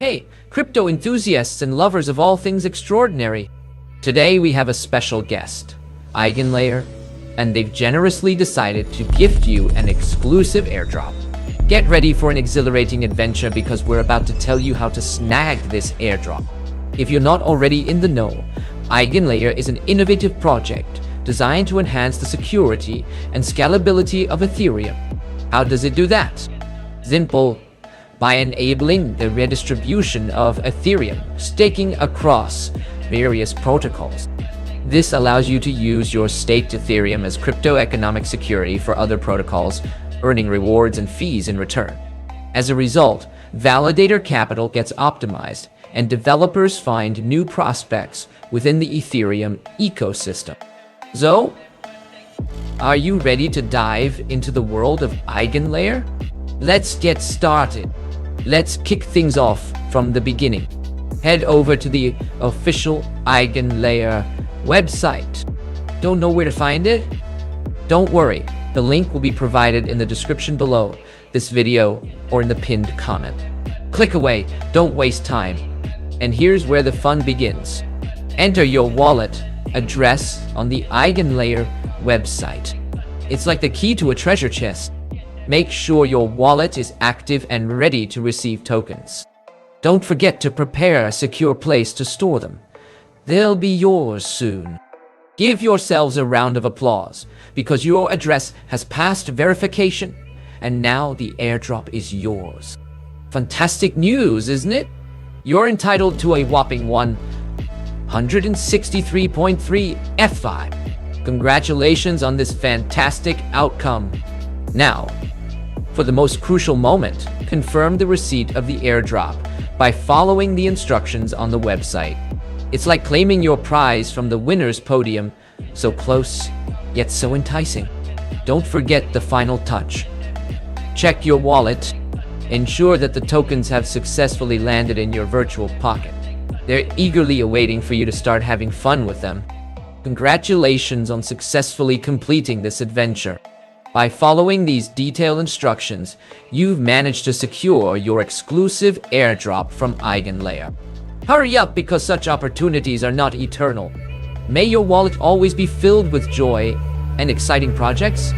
Hey, crypto enthusiasts and lovers of all things extraordinary. Today we have a special guest, EigenLayer, and they've generously decided to gift you an exclusive airdrop. Get ready for an exhilarating adventure because we're about to tell you how to snag this airdrop. If you're not already in the know, EigenLayer is an innovative project designed to enhance the security and scalability of Ethereum. How does it do that? Simple. By enabling the redistribution of Ethereum, staking across various protocols. This allows you to use your staked Ethereum as crypto economic security for other protocols, earning rewards and fees in return. As a result, validator capital gets optimized, and developers find new prospects within the Ethereum ecosystem. So, are you ready to dive into the world of EigenLayer? Let's get started. Let's kick things off from the beginning. Head over to the official EigenLayer website. Don't know where to find it? Don't worry, the link will be provided in the description below this video or in the pinned comment. Click away, don't waste time. And here's where the fun begins. Enter your wallet address on the EigenLayer website. It's like the key to a treasure chest. Make sure your wallet is active and ready to receive tokens. Don't forget to prepare a secure place to store them. They'll be yours soon. Give yourselves a round of applause because your address has passed verification and now the airdrop is yours. Fantastic news, isn't it? You're entitled to a whopping 163.3 ETHFI. Congratulations on this fantastic outcome. Now, for the most crucial moment, confirm the receipt of the airdrop by following the instructions on the website. It's like claiming your prize from the winner's podium, so close, yet so enticing. Don't forget the final touch. Check your wallet. Ensure that the tokens have successfully landed in your virtual pocket. They're eagerly awaiting for you to start having fun with them. Congratulations on successfully completing this adventure. By following these detailed instructions, you've managed to secure your exclusive airdrop from EigenLayer. Hurry up because such opportunities are not eternal. May your wallet always be filled with joy and exciting projects.